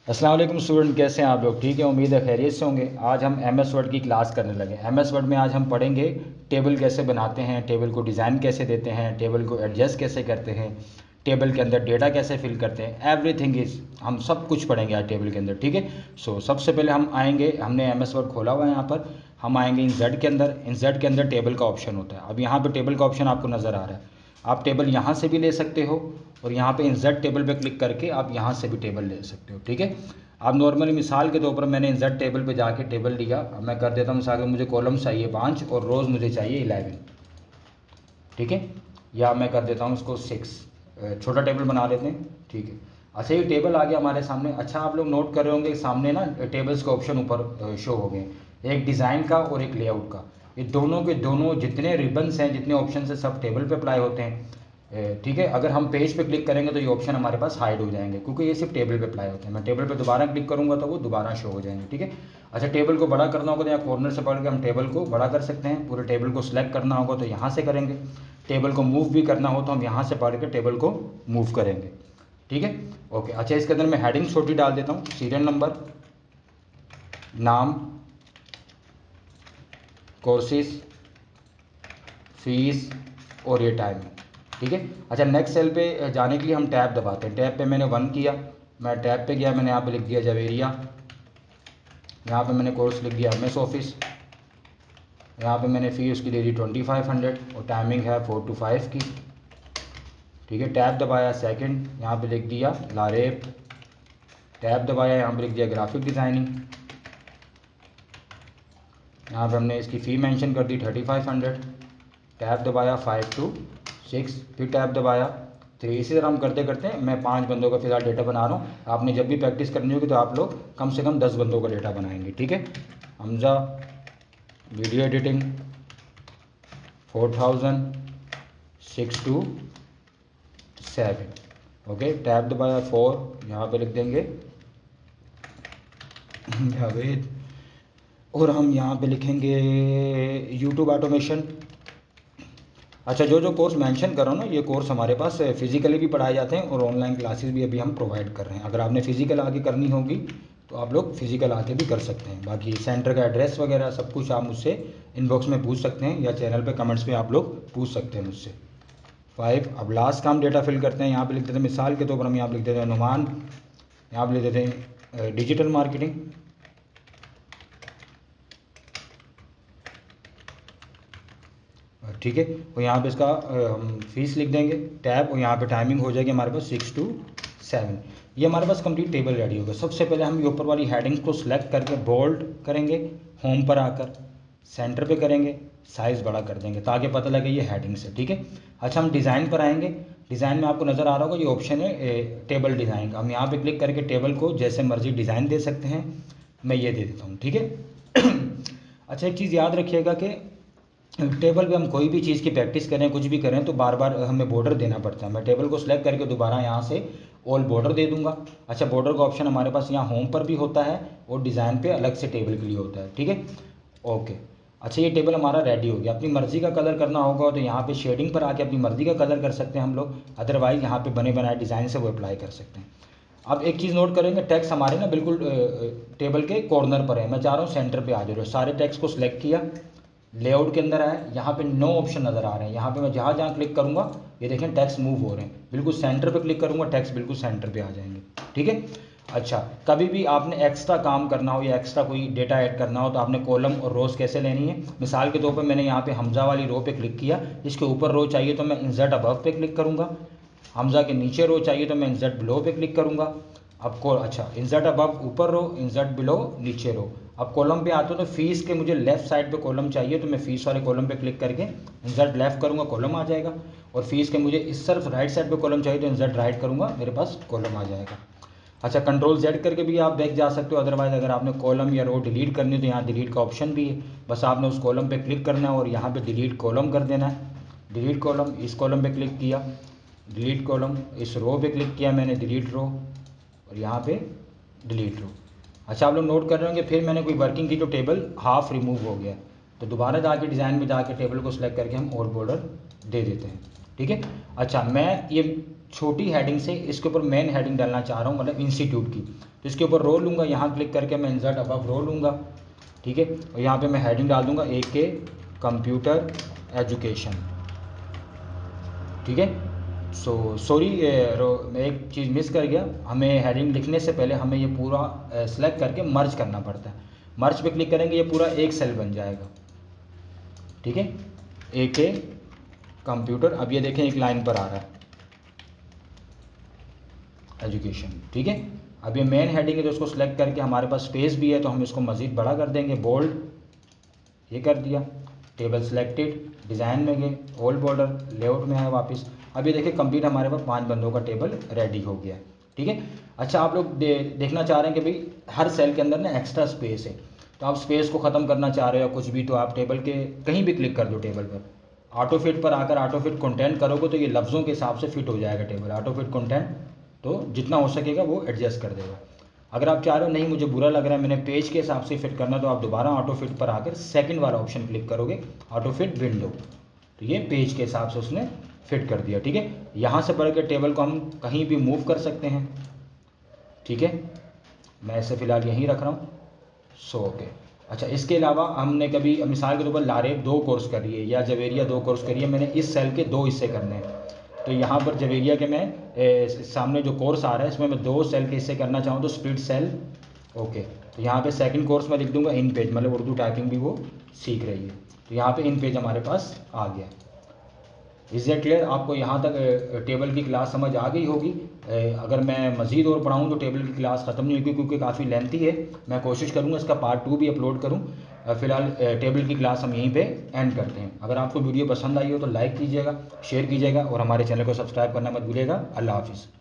अस्सलाम वालेकुम स्टूडेंट, कैसे हैं आप लोग? ठीक है, उम्मीद है खैरियत से होंगे। आज हम एमएस वर्ड की क्लास करने लगे। एमएस वर्ड में आज हम पढ़ेंगे टेबल कैसे बनाते हैं, टेबल को डिज़ाइन कैसे देते हैं, टेबल को एडजस्ट कैसे करते हैं, टेबल के अंदर डेटा कैसे फिल करते हैं। एवरीथिंग इज़, हम सब कुछ पढ़ेंगे आज टेबल के अंदर। ठीक है, सबसे पहले हम आएंगे, हमने एमएस वर्ड खोला हुआ है यहाँ पर। हम आएंगे इंसर्ट के अंदर। इंसर्ट के अंदर टेबल का ऑप्शन होता है। अब यहाँ पर टेबल का ऑप्शन आपको नज़र आ रहा है। आप टेबल यहाँ से भी ले सकते हो और यहाँ पे इंसर्ट टेबल पे क्लिक करके आप यहाँ से भी टेबल ले सकते हो। ठीक है, अब नॉर्मली मिसाल के तौर पर मैंने इंसर्ट टेबल पे जाके टेबल लिया। अब मैं कर देता हूँ मिसाल मुझे कॉलम्स चाहिए 5 और रोज़ मुझे चाहिए 11। ठीक है, या मैं कर देता हूँ इसको 6, छोटा टेबल बना लेते हैं। ठीक है, अच्छा ये टेबल आ गया हमारे सामने। अच्छा आप लोग नोट कर रहे होंगे सामने ना टेबल्स के ऑप्शन ऊपर शो हो गए, एक डिज़ाइन का और एक लेआउट का। ये दोनों के दोनों जितने रिबन्स हैं, जितने ऑप्शन हैं, सब टेबल पे अप्लाई होते हैं। ठीक है, अगर हम पेज पे क्लिक करेंगे तो ये ऑप्शन हमारे पास हाइड हो जाएंगे, क्योंकि ये सिर्फ टेबल पे अप्लाई होते हैं। मैं टेबल पे दोबारा क्लिक करूंगा तो वो दोबारा शो हो जाएंगे। ठीक है, अच्छा टेबल को बड़ा करना होगा तो यहाँ कॉर्नर से पकड़ के हम टेबल को बड़ा कर सकते हैं। पूरे टेबल को सिलेक्ट करना होगा तो यहाँ से करेंगे। टेबल को मूव भी करना हो तो हम यहाँ से पकड़ के टेबल को मूव करेंगे। ठीक है, ओके। अच्छा इसके अंदर मैं हेडिंग छोटी डाल देता हूँ, सीरियल नंबर, नाम, कोर्सेज, फीस और ये टाइम। ठीक है, अच्छा नेक्स्ट सेल पे जाने के लिए हम टैब दबाते हैं। टैब पे मैंने 1 किया, मैं टैब पे गया, मैंने यहाँ पे लिख दिया जवेरिया। यहाँ पे मैंने कोर्स लिख दिया एमएस ऑफिस। यहाँ पे मैंने फ़ी उसकी दे दी 2500 और टाइमिंग है 4 to 5 की। ठीक है, टैब दबाया सेकंड, यहाँ पे लिख दिया लारेब। टैब दबाया, यहाँ पे लिख दिया ग्राफिक डिज़ाइनिंग। यहाँ पे हमने इसकी फ़ी मेंशन कर दी 3500। टैब दबाया 5 to 6, फिर टैब दबाया 3। इसी तरह हम करते करते मैं 5 बंदों का फिलहाल डेटा बना रहा हूँ। आपने जब भी प्रैक्टिस करनी होगी तो आप लोग कम से कम 10 बंदों का डेटा बनाएंगे। ठीक है, Hamza video editing 4000 6 to 7। Okay, tab दबाया 4, यहाँ पे लिख देंगे जावेद, और हम यहाँ पे लिखेंगे यूट्यूब ऑटोमेशन। अच्छा जो जो कोर्स मेंशन कर रहा हूँ ना, ये कोर्स हमारे पास फिजिकली भी पढ़ाए जाते हैं और ऑनलाइन क्लासेस भी अभी हम प्रोवाइड कर रहे हैं। अगर आपने फिजिकल आके करनी होगी तो आप लोग फिजिकल आके भी कर सकते हैं। बाकी सेंटर का एड्रेस वगैरह सब कुछ आप मुझसे इनबॉक्स में पूछ सकते हैं या चैनल पे कमेंट्स में आप लोग पूछ सकते हैं मुझसे। 5, अब लास्ट का हम डेटा फिल करते हैं। यहाँ पे लिख देते हैं मिसाल के तौर पर हम यहाँ पे लिख देते हैं नुमान, यहाँ पे लिख देते हैं डिजिटल मार्केटिंग। ठीक है, और यहाँ पे इसका हम फीस लिख देंगे, टैब, और यहाँ पे टाइमिंग हो जाएगी हमारे पास 6 to 7। ये हमारे पास कंप्लीट टेबल रेडी होगा। सबसे पहले हम ये ऊपर वाली हेडिंग्स को सिलेक्ट करके बोल्ड करेंगे, होम पर आकर सेंटर पे करेंगे, साइज़ बड़ा कर देंगे ताकि पता लगे ये हेडिंग्स है। ठीक है, अच्छा हम डिज़ाइन पर आएंगे। डिज़ाइन में आपको नज़र आ रहा होगा ये ऑप्शन है टेबल डिज़ाइन का। हम यहाँ पे क्लिक करके टेबल को जैसे मर्जी डिज़ाइन दे सकते हैं। मैं ये दे देता हूँ। ठीक है, अच्छा एक चीज़ याद रखिएगा कि टेबल पे हम कोई भी चीज़ की प्रैक्टिस करें, कुछ भी करें तो बार बार हमें बॉर्डर देना पड़ता है। मैं टेबल को सिलेक्ट करके दोबारा यहाँ से ऑल बॉर्डर दे दूंगा। अच्छा बॉर्डर का ऑप्शन हमारे पास यहाँ होम पर भी होता है और डिज़ाइन पे अलग से टेबल के लिए होता है। ठीक है, ओके। अच्छा ये टेबल हमारा रेडी हो गया। अपनी मर्ज़ी का कलर करना होगा तो यहाँ पे शेडिंग पर आके अपनी मर्ज़ी का कलर कर सकते हैं हम लोग, अदरवाइज़ यहाँ पे बने बनाए डिज़ाइन से वो अप्लाई कर सकते हैं। अब एक चीज़ नोट करेंगे, टैक्स हमारे ना बिल्कुल टेबल के कॉर्नर पर है। मैं चाह रहा हूँ सेंटर पे आ जाए। सारे टैक्स को सिलेक्ट किया, लेआउट के अंदर आए, यहाँ पे 9 ऑप्शन नज़र आ रहे हैं। यहाँ पे मैं जहाँ जहाँ क्लिक करूँगा ये देखें टैक्स मूव हो रहे हैं। बिल्कुल सेंटर पे क्लिक करूँगा, टैक्स बिल्कुल सेंटर पे आ जाएंगे। ठीक है, अच्छा कभी भी आपने एक्स्ट्रा काम करना हो या एक्स्ट्रा कोई डेटा ऐड करना हो तो आपने कॉलम और रोज़ कैसे लेनी है। मिसाल के तौर पर मैंने यहाँ पे हमजा वाली रो पे क्लिक किया, इसके ऊपर रो चाहिए तो मैं इंसर्ट अबव पे क्लिक करूँगा। हमजा के नीचे रो चाहिए तो मैं इंसर्ट बिलो पे क्लिक करूँगा। अब को अच्छा इंसर्ट अबव ऊपर रो, इंसर्ट बिलो नीचे रो। अब कॉलम पे आते हो तो फीस के मुझे लेफ्ट साइड पे कॉलम चाहिए तो मैं फीस वाले कॉलम पे क्लिक करके इंसर्ट लेफ्ट करूँगा, कॉलम आ जाएगा। और फीस के मुझे इस तरफ राइट साइड पे कॉलम चाहिए तो इंसर्ट राइट करूँगा, मेरे पास कॉलम आ जाएगा। अच्छा कंट्रोल जेड करके भी आप बैक जा सकते हो, अदरवाइज अगर आपने कॉलम या रो डिलीट करनी है तो यहाँ डिलीट का ऑप्शन भी है। बस आपने उस कॉलम पे क्लिक करना है और यहाँ पे डिलीट कॉलम कर देना है। डिलीट कॉलम, इस कॉलम पे क्लिक किया, डिलीट कॉलम, इस रो पे क्लिक किया मैंने, डिलीट रो, और यहाँ पे डिलीट रो। अच्छा आप लोग नोट कर रहे होंगे फिर मैंने कोई वर्किंग की तो टेबल हाफ रिमूव हो गया, तो दोबारा जाके डिज़ाइन में जाके टेबल को सिलेक्ट करके हम और बॉर्डर दे देते हैं। ठीक है, अच्छा मैं ये छोटी हेडिंग से इसके ऊपर मेन हेडिंग डालना चाह रहा हूँ, मतलब इंस्टीट्यूट की, तो इसके ऊपर रो लूँगा, यहाँ क्लिक करके मैं इंसर्ट अबव रो लूँगा, ठीक है। और यहाँ पे मैं हेडिंग डाल दूँगा AK कंप्यूटर एजुकेशन, ठीक है। सॉरी, मैं एक चीज़ मिस कर गया, हमें हेडिंग लिखने से पहले हमें ये पूरा सेलेक्ट करके मर्ज करना पड़ता है। मर्ज पे क्लिक करेंगे, ये पूरा एक सेल बन जाएगा, ठीक है। AK कंप्यूटर, अब ये देखें एक लाइन पर आ रहा है एजुकेशन, ठीक है। अब ये मेन हेडिंग है तो उसको सेलेक्ट करके, हमारे पास स्पेस भी है तो हम इसको मज़ीद बड़ा कर देंगे, बोल्ड, ये कर दिया। टेबल सेलेक्टेड, डिज़ाइन में गए, ओल्ड बॉर्डर, लेआउट में आए वापस। अब ये देखिए कंप्लीट हमारे पास 5 बंदों का टेबल रेडी हो गया, ठीक है। अच्छा, आप लोग देखना चाह रहे हैं कि भाई हर सेल के अंदर ना एक्स्ट्रा स्पेस है, तो आप स्पेस को ख़त्म करना चाह रहे हो कुछ भी, तो आप टेबल के कहीं भी क्लिक कर दो, टेबल पर ऑटो फिट पर आकर ऑटो फिट कंटेंट करोगे तो ये लफ्ज़ों के हिसाब से फिट हो जाएगा टेबल, ऑटो फिट कंटेंट, तो जितना हो सकेगा वो एडजस्ट कर देगा। अगर आप चाह रहे हो नहीं मुझे बुरा लग रहा है, मैंने पेज के हिसाब से फिट करना, तो आप दोबारा ऑटो फिट पर आकर सेकंड वाला ऑप्शन क्लिक करोगे, ऑटो फिट विंडो, तो ये पेज के हिसाब से उसने फिट कर दिया, ठीक है। यहाँ से बढ़ के टेबल को हम कहीं भी मूव कर सकते हैं, ठीक है। मैं इसे फ़िलहाल यहीं रख रहा हूँ, ओके। अच्छा, इसके अलावा हमने कभी मिसाल के तौर पर लारेब 2 कोर्स करिए या जवेरिया 2 कोर्स करिए, मैंने इस सेल के 2 हिस्से करने हैं, तो यहाँ पर जवेरिया के मैं सामने जो कोर्स आ रहा है इसमें मैं 2 सेल के हिस्से करना चाहूँ तो स्प्लिट सेल, ओके। तो यहाँ पे सेकंड कोर्स में लिख दूंगा इन पेज, मतलब उर्दू टाइपिंग भी वो सीख रही है, तो यहाँ पे इन पेज हमारे पास आ गया। Is it clear? आपको यहाँ तक टेबल की क्लास समझ आ गई होगी। अगर मैं मज़ीद और पढ़ाऊँ तो टेबल की क्लास ख़त्म नहीं होगी क्योंकि काफ़ी लेंथी है। मैं कोशिश करूँगा इसका पार्ट 2 भी अपलोड करूँ। फ़िलहाल टेबल की क्लास हम यहीं पे एंड करते हैं। अगर आपको वीडियो पसंद आई हो तो लाइक कीजिएगा, शेयर कीजिएगा और हमारे चैनल को सब्सक्राइब करना मत भूलिएगा। अल्लाह हाफिज़।